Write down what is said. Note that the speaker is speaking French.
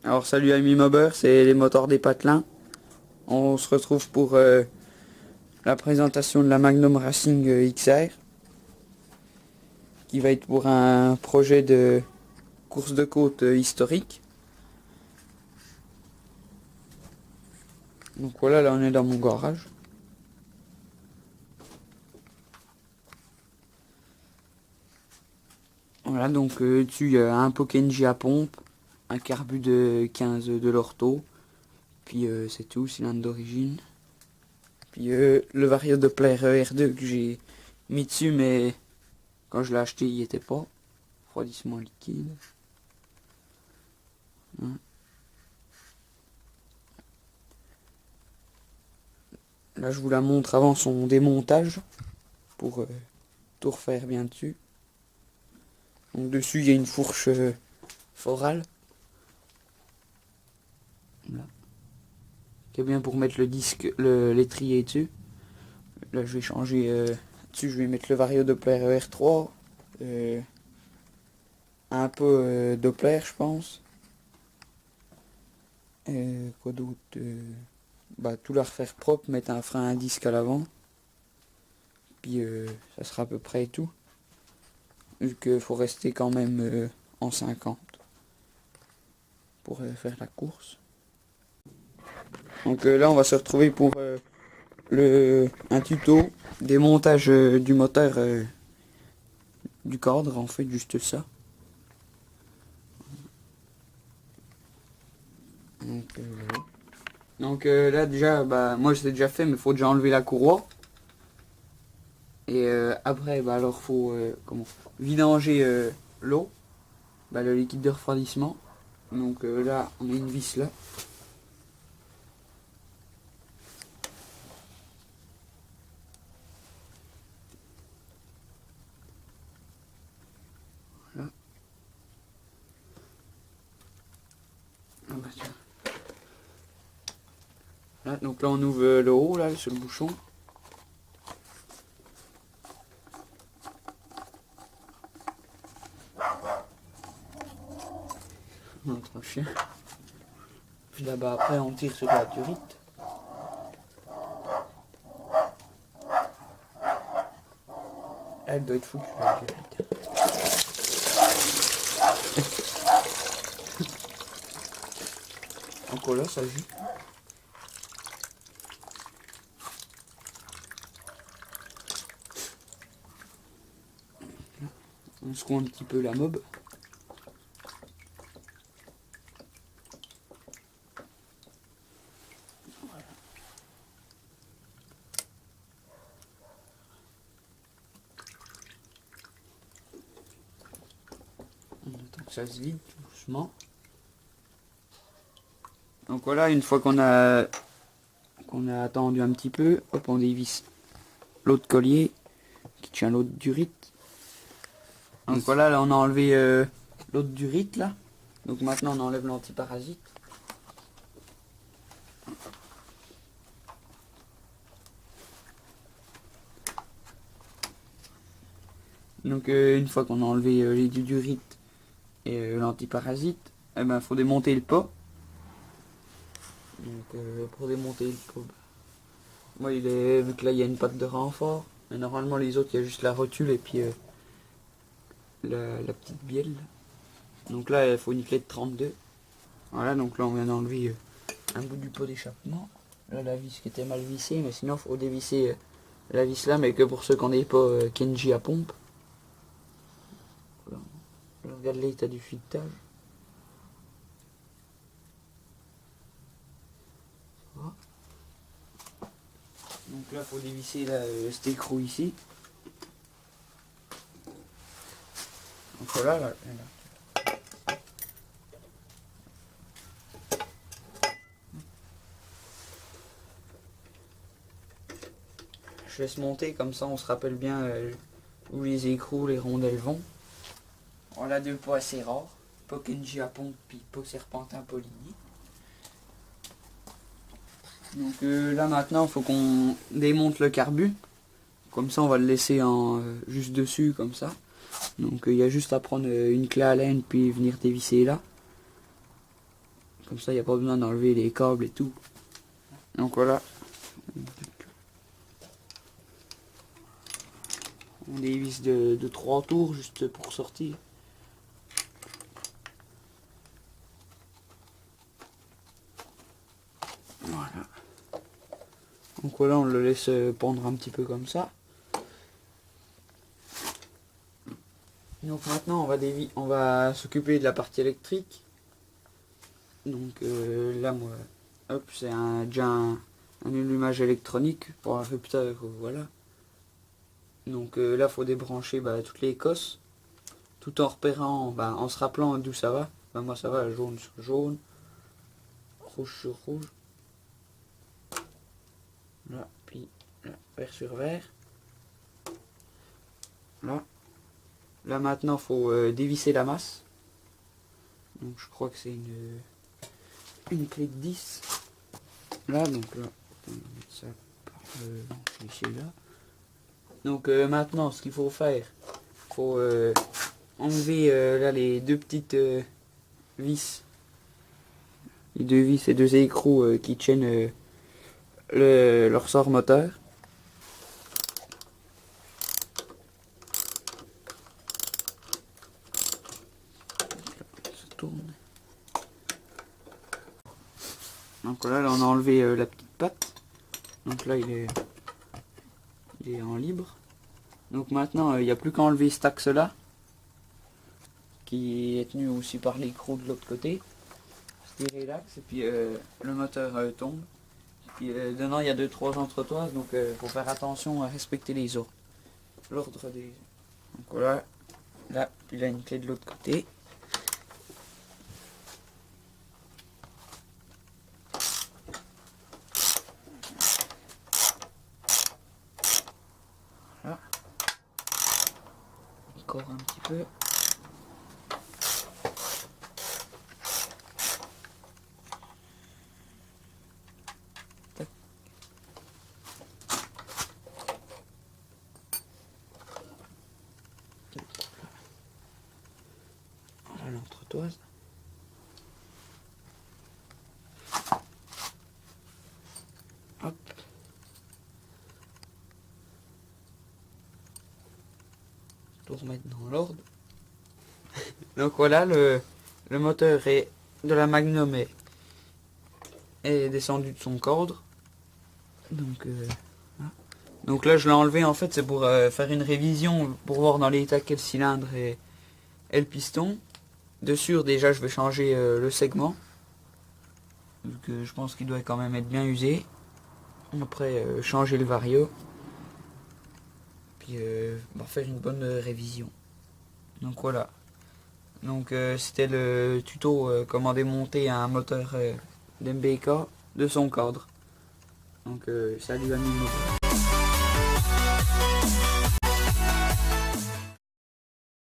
Alors salut amis mobbers, c'est les moteurs des patelins. On se retrouve pour la présentation de la Magnum Racing XR, qui va être pour un projet de course de côte historique. Donc voilà, là on est dans mon garage. Voilà, donc dessus il y a un Pokenji à pompe, un carbu de 15 de l'ortho, puis c'est tout, cylindre d'origine. Puis le vario Doppler R2 que j'ai mis dessus, mais quand je l'ai acheté il n'y était pas. Refroidissement liquide. Hein. Là je vous la montre avant son démontage pour tout refaire bien dessus. Donc dessus il y a une fourche forale. Là. Qui est bien pour mettre le disque, l'étrier dessus. Là je vais changer dessus, je vais mettre le vario Doppler R3. Un peu Doppler je pense. Quoi d'autre tout la refaire propre, mettre un frein à disque à l'avant. Puis ça sera à peu près tout. Vu qu'il faut rester quand même en 50 pour faire la course. Donc là on va se retrouver pour un tuto démontage du moteur du cadre, en fait juste ça. Donc là déjà moi je l'ai déjà fait, mais il faut déjà enlever la courroie. Et après alors faut vidanger l'eau, le liquide de refroidissement. Donc là on a une vis là. Là. Ah bah tiens. Là, donc là on ouvre le haut là sur le bouchon. Notre chien. Puis là-bas après on tire sur la durite. Elle doit être foutue la durite. Encore là ça joue. On secoue un petit peu la mob. On attend que ça se vide doucement. Donc voilà, une fois qu'on a attendu un petit peu, hop, on dévisse l'autre collier qui tient l'autre durite. Donc voilà, là on a enlevé l'autre durite là. Donc maintenant on enlève l'antiparasite. Donc une fois qu'on a enlevé les durites et l'antiparasite, faut démonter le pot. Donc pour démonter le pot, moi vu que là il y a une patte de renfort, mais normalement les autres il y a juste la rotule et puis la petite bielle. Donc là il faut une clé de 32. Voilà, donc là on vient d'enlever un bout du pot d'échappement. Là la vis qui était mal vissée, mais sinon il faut dévisser la vis là, mais que pour ceux qui n'ont pas Kenji à pompe. Voilà. Là, regarde l'état du filetage. Voilà. Donc là il faut dévisser cet écrou ici. Donc voilà, là. Je laisse monter, comme ça on se rappelle bien où les écrous, les rondelles vont. On a deux pots assez rares, pot Kenji à pompe puis pot serpentin Poligny. Donc là maintenant il faut qu'on démonte le carbu. Comme ça on va le laisser juste dessus comme ça. Donc il y a juste à prendre une clé à laine puis venir dévisser là. Comme ça, il n'y a pas besoin d'enlever les câbles et tout. Donc voilà. On dévisse de 3 tours juste pour sortir. Voilà. Donc voilà, on le laisse pendre un petit peu comme ça. Donc maintenant on va s'occuper de la partie électrique. Donc là moi, hop, c'est déjà un allumage électronique pour un rupteur, voilà. Donc là faut débrancher toutes les cosses, tout en repérant, en se rappelant d'où ça va. Moi ça va, jaune sur jaune, rouge sur rouge. Là, puis là, vert sur vert. Là. Là maintenant faut dévisser la masse. Donc je crois que c'est une clé de 10. Là donc là, on va mettre ça par ici là. Donc maintenant ce qu'il faut faire, faut enlever là les deux petites vis. Les deux vis et deux écrous qui tiennent le ressort moteur. Donc là, on a enlevé la petite patte. Donc là, il est en libre. Donc maintenant, il n'y a plus qu'à enlever cet axe-là, qui est tenu aussi par l'écrou de l'autre côté. Tirer l'axe et puis le moteur tombe. Et puis dedans, il y a 2-3 entretoises, donc il faut faire attention à respecter les ordres. L'ordre des... Donc voilà, là, puis là, une clé de l'autre côté. Voilà. Encore un petit peu. Tac. Voilà l'entretoise. Hop. Tout remettre dans l'ordre. Donc voilà, le moteur de la Magnum est descendu de son cadre. Donc, voilà. Donc là je l'ai enlevé, en fait c'est pour faire une révision, pour voir dans l'état quel cylindre et le piston. Dessus déjà je vais changer le segment. Vu que je pense qu'il doit quand même être bien usé. Après changer le vario. Puis faire une bonne révision. Donc voilà. Donc c'était le tuto comment démonter un moteur d'MBK de son cadre. Donc salut amis.